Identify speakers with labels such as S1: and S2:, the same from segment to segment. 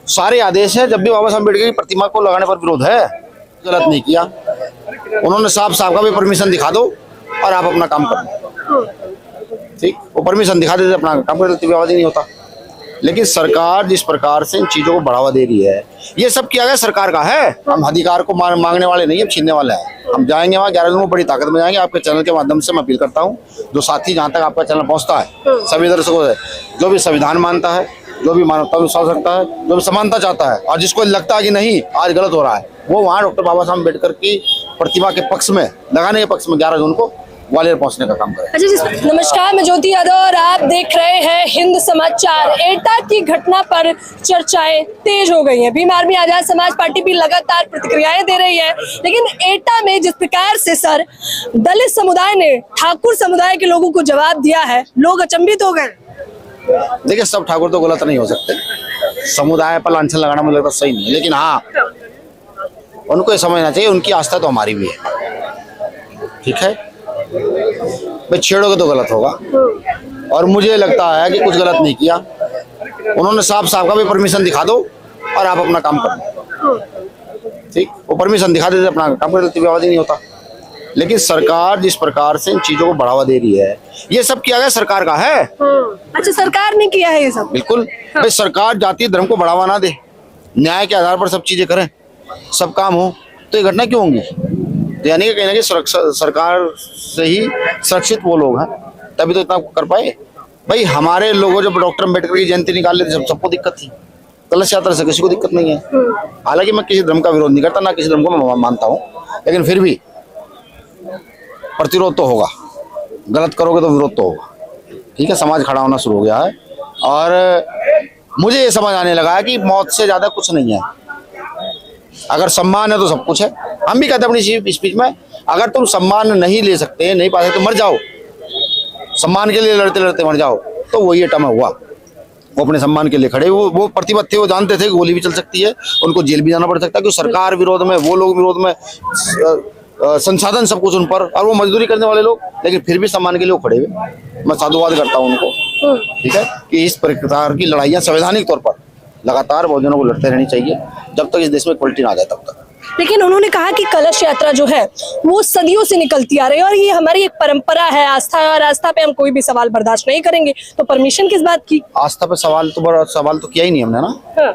S1: सारे आदेश है, जब भी बाबा साहब अम्बेडकर की प्रतिमा को लगाने पर विरोध है, गलत नहीं किया उन्होंने। साफ साफ का भी परमिशन दिखा दो और आप अपना काम करो, ठीक, वो परमिशन दिखा देते अपना काम कर लेते, विवाद ही नहीं होता। लेकिन सरकार जिस प्रकार से इन चीजों को बढ़ावा दे रही है, ये सब किया गया सरकार का है। हम अधिकार को मांगने वाले नहीं, हम छीनने वाले हैं। हम जाएंगे वहाँ 11 दिन में बड़ी ताकत में जाएंगे। आपके चैनल के माध्यम से मैं अपील करता हूँ, जो साथी जहाँ तक आपका चैनल पहुँचता है, सभी दर्शकों से, जो भी संविधान मानता है, जो भी मानवता में विश्वास रखता है, जो भी समानता चाहता है, और जिसको लगता है कि नहीं आज गलत हो रहा है, वो वहाँ डॉक्टर बाबा साहब अम्बेडकर की प्रतिमा के पक्ष में, लगाने के पक्ष में 11 जून को ग्वालियर पहुंचने का काम करें।
S2: अच्छा, नमस्कार, मैं ज्योति यादव और आप देख रहे हैं हिंद समाचार। एटा की घटना पर चर्चाएं तेज हो गई हैं। भीम आर्मी आजाद समाज पार्टी भी लगातार प्रतिक्रियाएं दे रही है, लेकिन एटा में जिस प्रकार से सर दलित समुदाय ने ठाकुर समुदाय के लोगों को जवाब दिया है, लोग अचंभित हो गए।
S1: देखिए, सब ठाकुर तो गलत नहीं हो सकते, समुदाय पर लांछन लगाना मुझे लगता सही नहीं है, लेकिन हाँ उनको ये समझना चाहिए उनकी आस्था तो हमारी भी है, ठीक है। भाई छेड़ोगे तो गलत होगा, और मुझे लगता है कि कुछ गलत नहीं किया उन्होंने। साफ साफ का भी परमिशन दिखा दो और आप अपना काम करो, ठीक, वो परमिशन दिखा देते अपना काम कर लेते, विवाद ही नहीं होता। लेकिन सरकार जिस प्रकार से इन चीजों को बढ़ावा दे रही है, ये सब किया गया सरकार का है।
S2: अच्छा, सरकार ने किया है ये सब? बिल्कुल।
S1: भाई सरकार जातीय धर्म को बढ़ावा ना दे, न्याय के आधार पर सब चीजें करें, सब काम हो, तो ये घटना क्यों होंगी? यानी कि कहीं ना कहीं सरकार से ही सुरक्षित वो लोग हैं, तभी तो इतना कर पाए। भाई हमारे लोगों जब डॉक्टर अम्बेडकर की जयंती निकाल लेते सबको दिक्कत थी, कलश यात्रा से किसी को दिक्कत नहीं है। हालांकि मैं किसी धर्म का विरोध नहीं करता, ना किसी धर्म को मैं मानता हूँ, लेकिन फिर भी प्रतिरोध तो होगा, गलत करोगे तो विरोध तो होगा, ठीक है। समाज खड़ा होना शुरू हो गया है, और मुझे ये समझ आने लगा है कि मौत से ज्यादा कुछ नहीं है। अगर सम्मान है तो सब कुछ है। हम भी कहते हैं अपनी स्पीच में, अगर तुम सम्मान नहीं ले सकते, नहीं पा सकते, तो मर जाओ, सम्मान के लिए लड़ते लड़ते मर जाओ। तो वही एटा में हुआ, वो अपने सम्मान के लिए खड़े, वो प्रतिबद्ध थे, वो जानते थे कि गोली भी चल सकती है, उनको जेल भी जाना पड़ सकता है, क्योंकि सरकार विरोध में, वो लोग विरोध में, संसाधन सब कुछ उन पर, और वो मजदूरी करने वाले लोग, लेकिन फिर भी सम्मान के लिए वो खड़े हुए। मैं साधुवाद करता हूँ उनको, ठीक है, कि इस प्रकार की लड़ाइयाँ संवैधानिक तौर पर लगातार बहुजनों को लड़ते रहनी चाहिए, जब तक इस देश में इक्वलिटी ना आ जाए तब तक।
S2: लेकिन उन्होंने कहा कि कलश यात्रा जो है वो सदियों से निकलती आ रही है, और ये हमारी एक परंपरा है, आस्था है, और आस्था पे हम कोई भी सवाल बर्दाश्त नहीं करेंगे। तो परमिशन किस बात की?
S1: आस्था पे सवाल तो किया ही नहीं हमने ना।
S2: हाँ।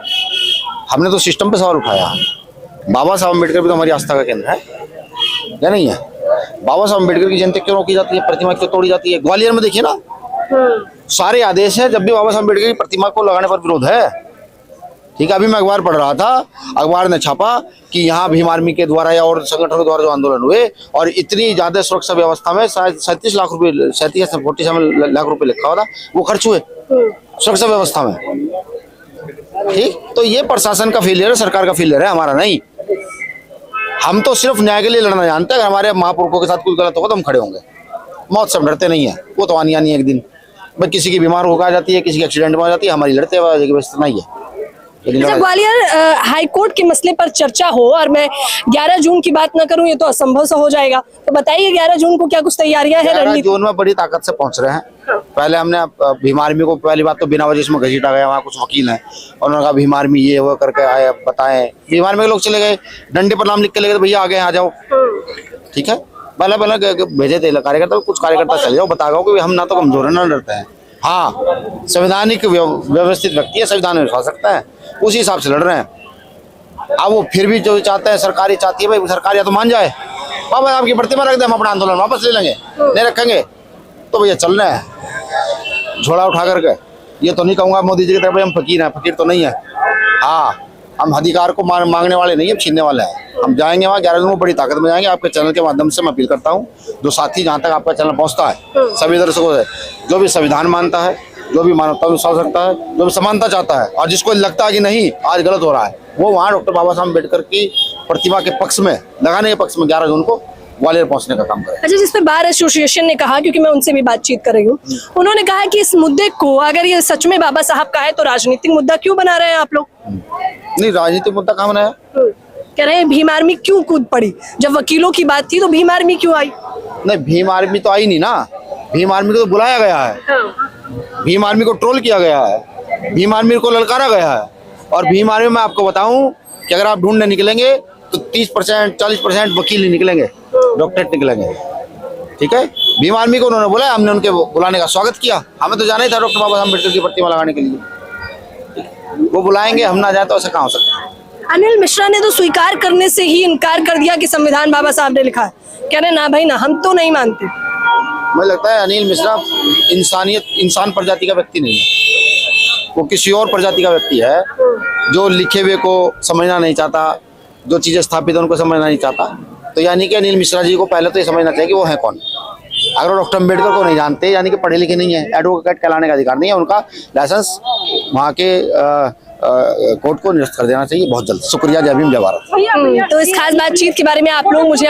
S1: हमने तो सिस्टम पे सवाल उठाया। बाबा साहब अम्बेडकर भी तो हमारी आस्था का केंद्र है, या नहीं है? बाबा साहब अम्बेडकर की जयंती क्यों रोकी जाती है, प्रतिमा क्यों तोड़ी जाती है? ग्वालियर में देखिए ना, सारे आदेश है, जब भी बाबा साहब अम्बेडकर की प्रतिमा को लगाने पर विरोध है, ठीक है। अभी मैं अखबार पढ़ रहा था, अखबार ने छापा कि यहाँ भीम आर्मी के द्वारा या और संगठनों के द्वारा जो आंदोलन हुए, और इतनी ज्यादा सुरक्षा व्यवस्था में 37 लाख रुपए, 47 लाख रुपए लिखा हुआ था, वो खर्च हुए सुरक्षा व्यवस्था में, ठीक। तो ये प्रशासन का फेलियर है, सरकार का फेलियर है, हमारा नहीं। हम तो सिर्फ न्याय के लिए लड़ना जानते हैं। अगर हमारे महापुरुषों के साथ कुछ गलत होगा तो हम खड़े होंगे। मौत से हम डरते नहीं है, वो तो आनी आनी है एक दिन। भाई किसी की बीमार होकर आ जाती है, किसी की एक्सीडेंट में आ जाती है, हमारी लड़ते हुए नहीं है।
S2: अच्छा, ग्वालियर हाईकोर्ट के मसले पर चर्चा हो और मैं 11 जून की बात ना करूं, ये तो असंभव सा हो जाएगा। तो बताइए 11 जून को क्या कुछ तैयारियां हैं?
S1: 11 जून में बड़ी ताकत से पहुंच रहे हैं। पहले हमने भीम आर्मी को, पहली बात तो बिना वजह इसमें घसीटा गया। वहाँ कुछ वकील हैं, उन्होंने कहा भीम आर्मी ये वो करके आए, बताएं। भीम आर्मी के लोग चले गए, डंडे पर नाम लिख के ले गए, भैया आगे आ जाओ, ठीक है। पहले भेजे थे कार्यकर्ता, कुछ कार्यकर्ता चले जाओ, बता गो कि हम ना तो कमजोर है ना डरते हैं। हाँ, संवैधानिक व्यवस्थित व्यक्ति है, संविधान में विश्वास रखता है, उसी हिसाब से लड़ रहे हैं। अब वो फिर भी जो चाहते हैं, सरकारी चाहती है, भाई सरकार या तो मान जाए, बाबा आपकी प्रतिमा रख दे, हम अपना आंदोलन वापस ले लेंगे, नहीं रखेंगे तो भैया चल रहे हैं झोला उठा करके। ये तो नहीं कहूँगा मोदी जी की तरफ हम फकीर हैं, फकीर तो नहीं है। हाँ, हम अधिकार को मांगने वाले नहीं, हम छीनने वाले हैं। हम जाएंगे वहाँ 11 दिन में बड़ी ताकत में जाएंगे। आपके चैनल के माध्यम से मैं अपील करता हूँ, जो साथी जहाँ तक आपका चैनल पहुँचता है, सभी दर्शकों से, जो भी संविधान मानता है, जो भी मानवता में विश्वास रखता है, जो भी समानता चाहता है, और जिसको लगता है कि नहीं आज गलत हो रहा है, वो वहाँ डॉक्टर बाबा साहब अम्बेडकर की प्रतिमा के पक्ष में, लगाने के पक्ष में 11 जून को ग्वालियर पहुंचने का काम करें।
S2: अच्छा, जिस पे बार एसोसिएशन ने कहा, क्योंकि मैं उनसे भी बातचीत कर रही हूँ, उन्होंने कहा कि इस मुद्दे को अगर ये सच में बाबा साहब का है तो राजनीतिक मुद्दा क्यों बना रहे हैं आप लोग?
S1: नहीं, राजनीतिक मुद्दा कहाँ बनाया?
S2: कह रहे हैं भीम आर्मी क्यों कूद पड़ी, जब वकीलों की बात थी तो भीम आर्मी क्यों आई?
S1: नहीं, भीम आर्मी तो आई नहीं ना, भीम आर्मी को तो बुलाया गया है, भीम आर्मी को ट्रोल किया गया है, भीम आर्मी को ललकारा गया है, और भीम आर्मी में मैं आपको बताऊं कि अगर आप ढूंढने निकलेंगे तो 30% 40% वकील ही निकलेंगे, डॉक्टरेट निकलेंगे। ठीक है, भीम आर्मी को उन्होंने बोला, हमने उनके बुलाने का स्वागत किया। हमें तो जाना ही था डॉक्टर बाबा साहब अम्बेडकर की प्रतिमा लगाने के लिए। वो बुलाएंगे, हम ना जाए तो ऐसा कहाँ हो सकता है।
S2: अनिल मिश्रा ने तो स्वीकार करने से ही इनकार कर दिया कि संविधान बाबा साहब ने लिखा है, कह रहे ना भाई ना, हम तो नहीं मानते।
S1: मुझे लगता है अनिल मिश्रा इंसान प्रजाति का व्यक्ति नहीं है, वो किसी और प्रजाति का व्यक्ति है जो लिखे हुए को समझना नहीं चाहता, जो चीजें स्थापित है उनको समझना नहीं चाहता। तो यानी कि अनिल मिश्रा जी को पहले तो ये समझना चाहिए कि वो है कौन। अगर वो डॉक्टर अम्बेडकर को नहीं जानते, यानी कि पढ़े लिखे नहीं है, एडवोकेट कहलाने का अधिकार नहीं है, उनका लाइसेंस वहाँ के कोर्ट को निरस्त कर देना चाहिए बहुत जल्द। शुक्रिया, जय भीम, जय भारत।
S2: तो इस खास बातचीत के बारे में आप लोग मुझे